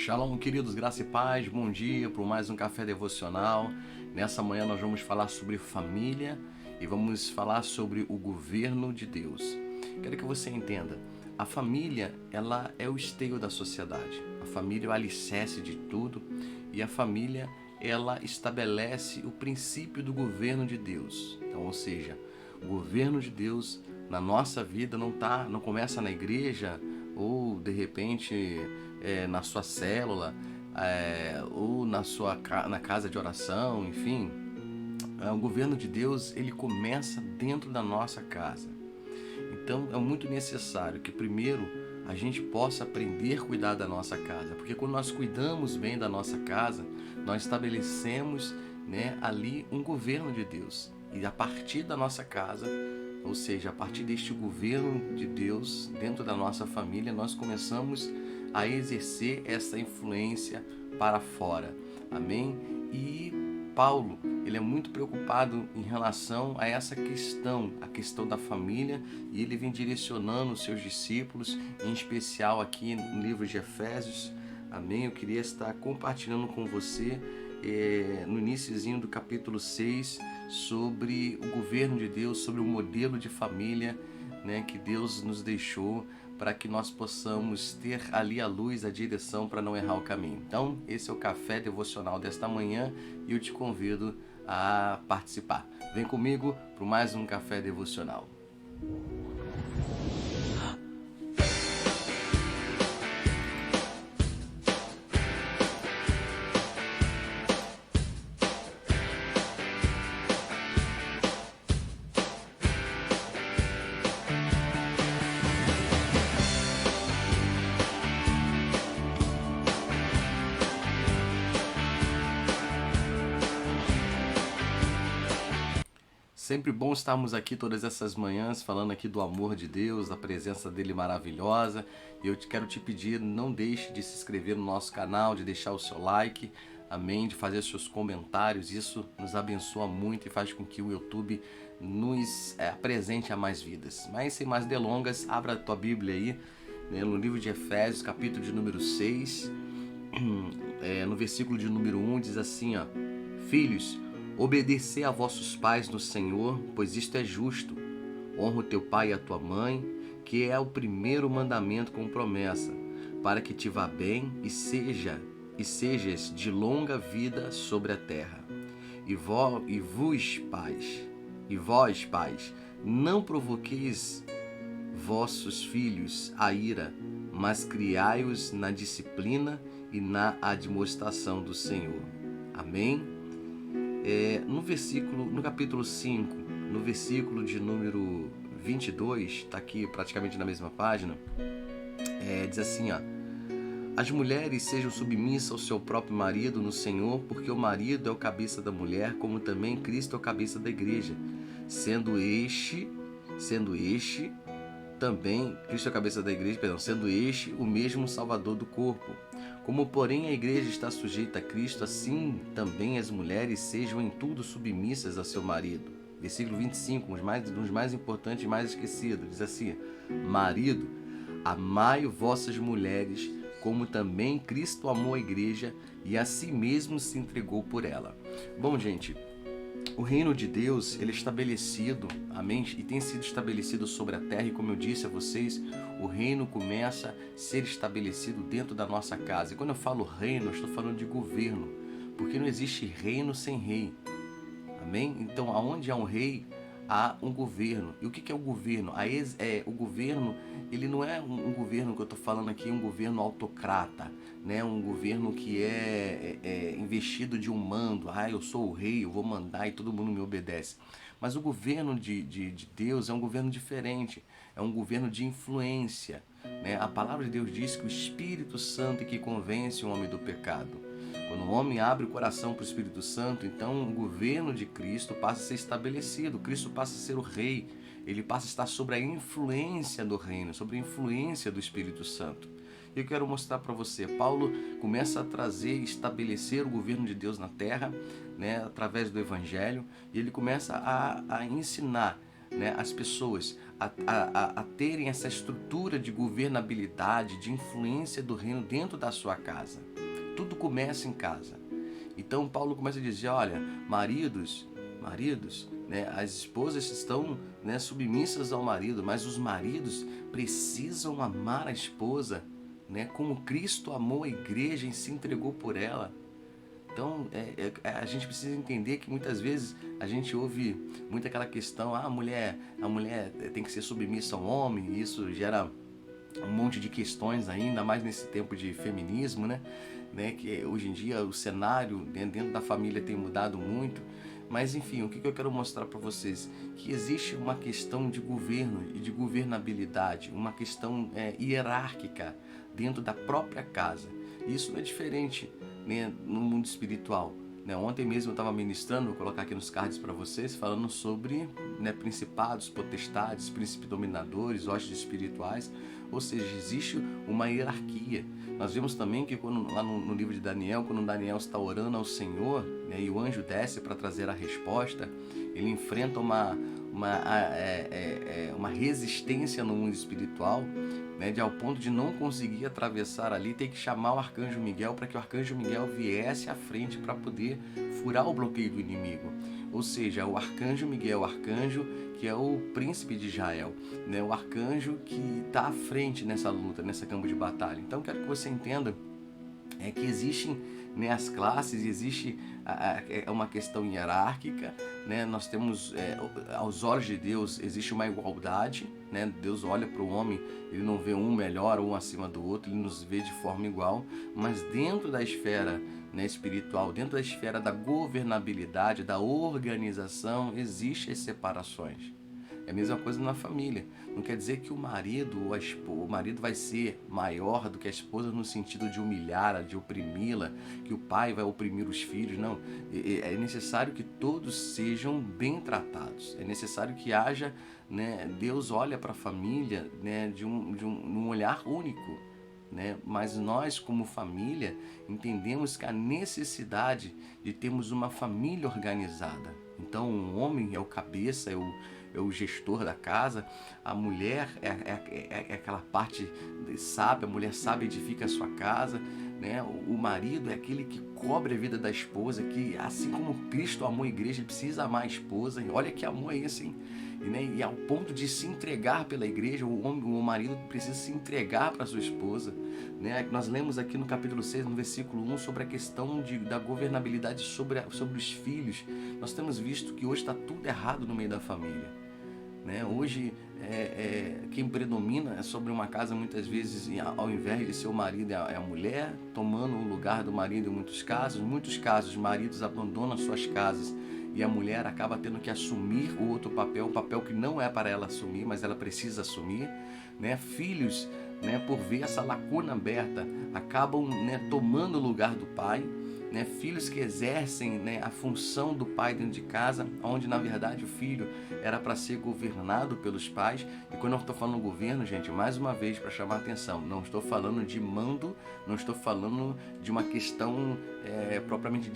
Shalom, queridos, graça e paz, bom dia por mais um café devocional. Nessa manhã nós vamos falar sobre família e vamos falar sobre o governo de Deus. Quero que você entenda, a família ela é o esteio da sociedade, a família é o alicerce de tudo e a família ela estabelece o princípio do governo de Deus. Então, ou seja, o governo de Deus na nossa vida não começa na igreja ou de repente na sua célula ou na casa de oração, enfim. O governo de Deus ele começa dentro da nossa casa. Então é muito necessário que primeiro a gente possa aprender a cuidar da nossa casa, porque quando nós cuidamos bem da nossa casa, nós estabelecemos ali um governo de Deus. E a partir da nossa casa, ou seja, a partir deste governo de Deus dentro da nossa família, nós começamos a exercer essa influência para fora. Amém? E Paulo, ele é muito preocupado em relação a essa questão, a questão da família, e ele vem direcionando os seus discípulos, em especial aqui no livro de Efésios. Amém? Eu queria estar compartilhando com você no iniciozinho do capítulo 6 sobre o governo de Deus, sobre o modelo de família que Deus nos deixou para que nós possamos ter ali a luz, a direção para não errar o caminho. Então, esse é o café devocional desta manhã e eu te convido a participar. Vem comigo para mais um café devocional. Sempre bom estarmos aqui todas essas manhãs falando aqui do amor de Deus, da presença dele maravilhosa. E eu quero te pedir, não deixe de se inscrever no nosso canal, de deixar o seu like, amém, de fazer seus comentários. Isso nos abençoa muito e faz com que o YouTube nos apresente a mais vidas. Mas sem mais delongas, abra a tua Bíblia aí, no livro de Efésios, capítulo de número 6, no versículo de número 1, diz assim, ó: Filhos, obedecei a vossos pais no Senhor, pois isto é justo. Honra o teu pai e a tua mãe, que é o primeiro mandamento com promessa, para que te vá bem e sejas de longa vida sobre a terra. E vós, pais, não provoqueis vossos filhos a ira, mas criai-os na disciplina e na admoestação do Senhor. Amém? No capítulo 5, no versículo de número 22, está aqui praticamente na mesma página, diz assim, ó: As mulheres sejam submissas ao seu próprio marido no Senhor, porque o marido é o cabeça da mulher, como também Cristo é o cabeça da igreja, sendo este o mesmo Salvador do corpo. Como, porém, a igreja está sujeita a Cristo, assim também as mulheres sejam em tudo submissas a seu marido. Versículo 25, um dos mais importantes e mais esquecidos, diz assim: Marido, amai vossas mulheres, como também Cristo amou a igreja e a si mesmo se entregou por ela. Bom, gente, o reino de Deus, ele é estabelecido, amém? E tem sido estabelecido sobre a terra, e como eu disse a vocês, o reino começa a ser estabelecido dentro da nossa casa. E quando eu falo reino, eu estou falando de governo, porque não existe reino sem rei, amém? Então, aonde há um rei, há um governo. E o que é o governo? O governo, ele não é um governo que eu estou falando aqui, um governo autocrata, um governo que é investido de um mando. Eu sou o rei, eu vou mandar e todo mundo me obedece. Mas o governo de Deus é um governo diferente, é um governo de influência. A palavra de Deus diz que o Espírito Santo é que convence o homem do pecado. Quando o homem abre o coração para o Espírito Santo, então o governo de Cristo passa a ser estabelecido, Cristo passa a ser o rei, ele passa a estar sobre a influência do reino, sobre a influência do Espírito Santo. Eu quero mostrar para você, Paulo começa a trazer e estabelecer o governo de Deus na terra, através do Evangelho, e ele começa a ensinar as pessoas a terem essa estrutura de governabilidade, de influência do reino dentro da sua casa. Tudo começa em casa. Então Paulo começa a dizer, olha, maridos, né, as esposas estão, né, submissas ao marido, mas os maridos precisam amar a esposa, né, como Cristo amou a igreja e se entregou por ela. Então, a gente precisa entender que muitas vezes a gente ouve muito aquela questão, a mulher tem que ser submissa ao homem, e isso gera um monte de questões ainda mais nesse tempo de feminismo, né? Que hoje em dia o cenário dentro da família tem mudado muito. Mas enfim, o que eu quero mostrar para vocês? Que existe uma questão de governo e de governabilidade, uma questão hierárquica dentro da própria casa. E isso não é diferente, né, no mundo espiritual. Ontem mesmo eu estava ministrando, vou colocar aqui nos cards para vocês, falando sobre, né, principados, potestades, príncipes dominadores, hostes espirituais. Ou seja, existe uma hierarquia. Nós vemos também que lá no livro de Daniel, quando Daniel está orando ao Senhor, né, e o anjo desce para trazer a resposta, ele enfrenta uma resistência no mundo espiritual, né, ao ponto de não conseguir atravessar ali, ter que chamar o arcanjo Miguel para que o arcanjo Miguel viesse à frente para poder furar o bloqueio do inimigo. Ou seja, o arcanjo Miguel, o arcanjo que é o príncipe de Israel, né, o arcanjo que está à frente nessa luta, nesse campo de batalha. Então quero que você entenda que existem, né, as classes, existe uma questão hierárquica, né? Nós temos, aos olhos de Deus, existe uma igualdade, né? Deus olha para o homem, ele não vê um melhor ou um acima do outro, ele nos vê de forma igual, mas dentro da esfera, né, espiritual, dentro da esfera da governabilidade, da organização, existem as separações. É a mesma coisa na família. Não quer dizer que o marido ou o marido vai ser maior do que a esposa no sentido de humilhá-la, de oprimi-la, que o pai vai oprimir os filhos. Não. É necessário que todos sejam bem tratados. É necessário que haja, né, Deus olha para a família, né, de um olhar único. Né? Mas nós, como família, entendemos que a necessidade de termos uma família organizada. Então, o homem é o cabeça, é o gestor da casa, a mulher é aquela parte sábia, a mulher sábia edifica a sua casa, né? O marido é aquele que cobre a vida da esposa, que assim como Cristo amou a igreja, ele precisa amar a esposa. E olha que amor é esse, hein? E ao ponto de se entregar pela igreja, o marido precisa se entregar para sua esposa, né? Nós lemos aqui no capítulo 6, no versículo 1, sobre a questão da governabilidade sobre os filhos. Nós temos visto que hoje está tudo errado no meio da família, né? Hoje, quem predomina sobre uma casa, muitas vezes, ao invés de ser o marido, é a mulher, tomando o lugar do marido em muitos casos. Em muitos casos, maridos abandonam suas casas e a mulher acaba tendo que assumir o outro papel, um papel que não é para ela assumir, mas ela precisa assumir, né? Filhos, né, por ver essa lacuna aberta, acabam, né, tomando o lugar do pai, né? Filhos que exercem, né, a função do pai dentro de casa, onde na verdade o filho era para ser governado pelos pais. E quando eu estou falando governo, gente, mais uma vez para chamar a atenção, não estou falando de mando, não estou falando de uma questão propriamente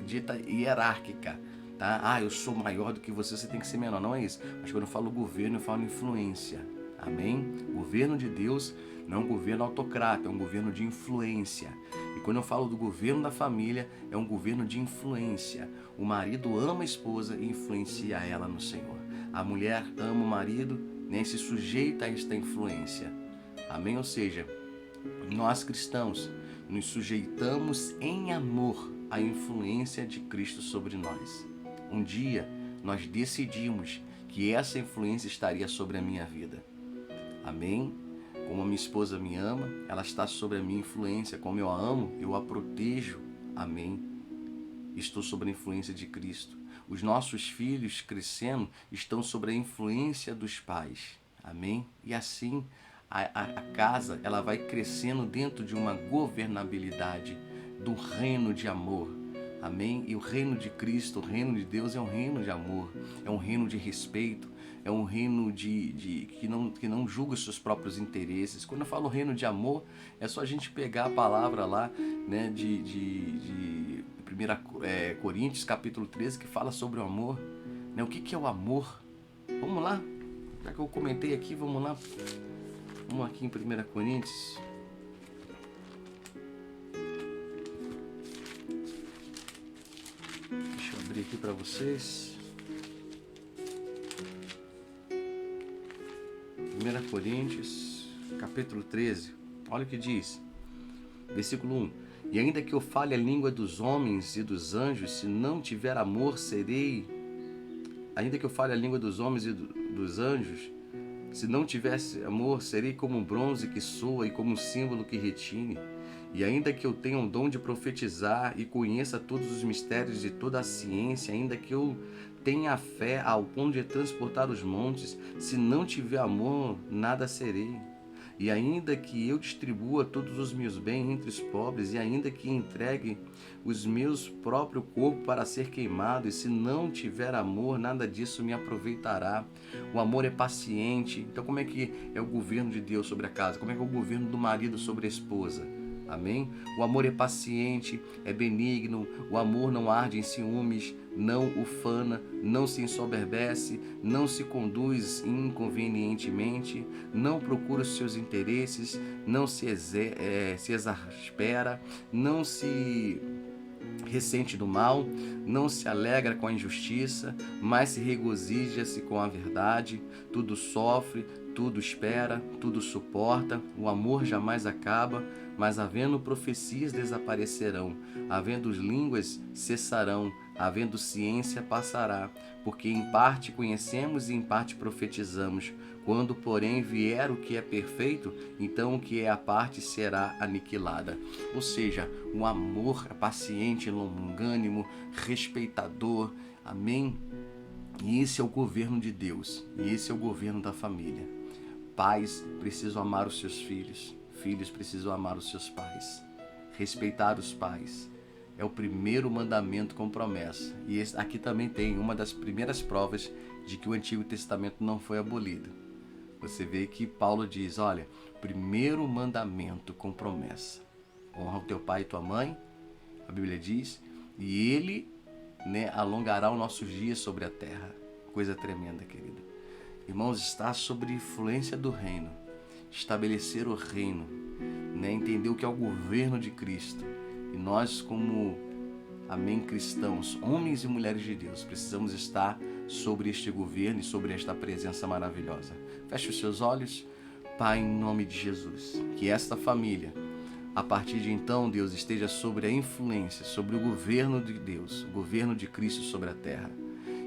dita hierárquica. Tá? Eu sou maior do que você, você tem que ser menor. Não é isso. Mas quando eu falo governo, eu falo influência. Amém? O governo de Deus não é um governo autocrata, é um governo de influência. E quando eu falo do governo da família, é um governo de influência. O marido ama a esposa e influencia ela no Senhor. A mulher ama o marido, né, e se sujeita a esta influência. Amém? Ou seja, nós cristãos nos sujeitamos em amor à influência de Cristo sobre nós. Um dia nós decidimos que essa influência estaria sobre a minha vida. Amém? Como a minha esposa me ama, ela está sobre a minha influência. Como eu a amo, eu a protejo. Amém? Estou sob a influência de Cristo. Os nossos filhos crescendo estão sob a influência dos pais. Amém? E assim a casa ela vai crescendo dentro de uma governabilidade do reino de amor. Amém? E o reino de Cristo, o reino de Deus é um reino de amor, é um reino de respeito, é um reino que não julga os seus próprios interesses. Quando eu falo reino de amor, é só a gente pegar a palavra lá, né, de 1 Coríntios capítulo 13, que fala sobre o amor. Né? O que é o amor? Vamos lá? Já que eu comentei aqui, vamos lá. Vamos aqui em 1 Coríntios. Deixa eu abrir aqui para vocês. 1 Coríntios, capítulo 13. Olha o que diz. Versículo 1. E ainda que eu fale a língua dos homens e dos anjos, se não tiver amor, serei... Ainda que eu fale a língua dos homens e dos anjos, se não tivesse amor, serei como um bronze que soa e como um símbolo que retine. E ainda que eu tenha um dom de profetizar e conheça todos os mistérios de toda a ciência, ainda que eu tenha fé ao ponto de transportar os montes, se não tiver amor, nada serei. E ainda que eu distribua todos os meus bens entre os pobres, e ainda que entregue os meus próprio corpo para ser queimado, e se não tiver amor, nada disso me aproveitará. O amor é paciente. Então como é que é o governo de Deus sobre a casa? Como é que é o governo do marido sobre a esposa? Amém? O amor é paciente, é benigno, o amor não arde em ciúmes, não ufana, não se ensoberbece, não se conduz inconvenientemente, não procura os seus interesses, não se exaspera, não se ressente do mal, não se alegra com a injustiça, mas se regozija-se com a verdade, tudo sofre, tudo espera, tudo suporta, o amor jamais acaba, mas havendo profecias desaparecerão, havendo línguas cessarão, havendo ciência passará, porque em parte conhecemos e em parte profetizamos. Quando, porém, vier o que é perfeito, então o que é a parte será aniquilada. Ou seja, o amor é paciente, longânimo, respeitador. Amém? E esse é o governo de Deus, e esse é o governo da família. Pais precisam amar os seus filhos, filhos precisam amar os seus pais. Respeitar os pais é o primeiro mandamento com promessa. E aqui também tem uma das primeiras provas de que o Antigo Testamento não foi abolido. Você vê que Paulo diz, olha, primeiro mandamento com promessa. Honra o teu pai e tua mãe, a Bíblia diz, e ele, alongará os nossos dias sobre a terra. Coisa tremenda, querido. Irmãos, está sob influência do reino. Estabelecer o reino, entender o que é o governo de Cristo. E nós, como, amém, cristãos, homens e mulheres de Deus, precisamos estar sobre este governo e sobre esta presença maravilhosa. Feche os seus olhos. Pai, em nome de Jesus, que esta família, a partir de então, Deus, esteja sobre a influência, sobre o governo de Deus, o governo de Cristo sobre a terra.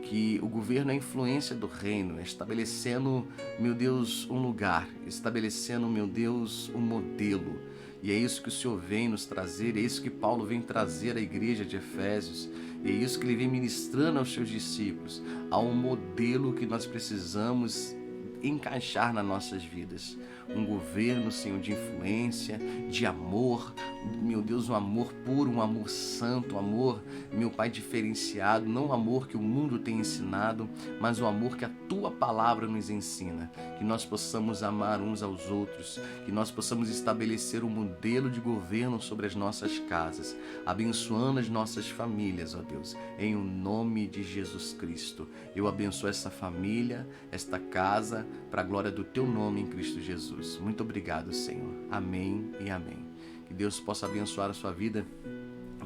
Que o governo é a influência do reino, estabelecendo, meu Deus, um lugar, estabelecendo, meu Deus, um modelo. E é isso que o Senhor vem nos trazer, é isso que Paulo vem trazer à igreja de Efésios, é isso que ele vem ministrando aos seus discípulos. Há um modelo que nós precisamos encaixar nas nossas vidas. Um governo, Senhor, de influência, de amor, meu Deus, um amor puro, um amor santo, um amor, meu Pai, diferenciado, não o amor que o mundo tem ensinado, mas o amor que a Tua Palavra nos ensina, que nós possamos amar uns aos outros, que nós possamos estabelecer um modelo de governo sobre as nossas casas, abençoando as nossas famílias, ó Deus, em o nome de Jesus Cristo. Eu abençoo essa família, esta casa, para a glória do Teu nome em Cristo Jesus. Muito obrigado, Senhor. Amém e amém. Que Deus possa abençoar a sua vida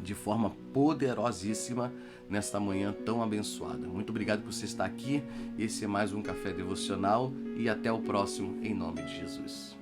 de forma poderosíssima nesta manhã tão abençoada. Muito obrigado por você estar aqui. Esse é mais um Café Devocional e até o próximo, em nome de Jesus.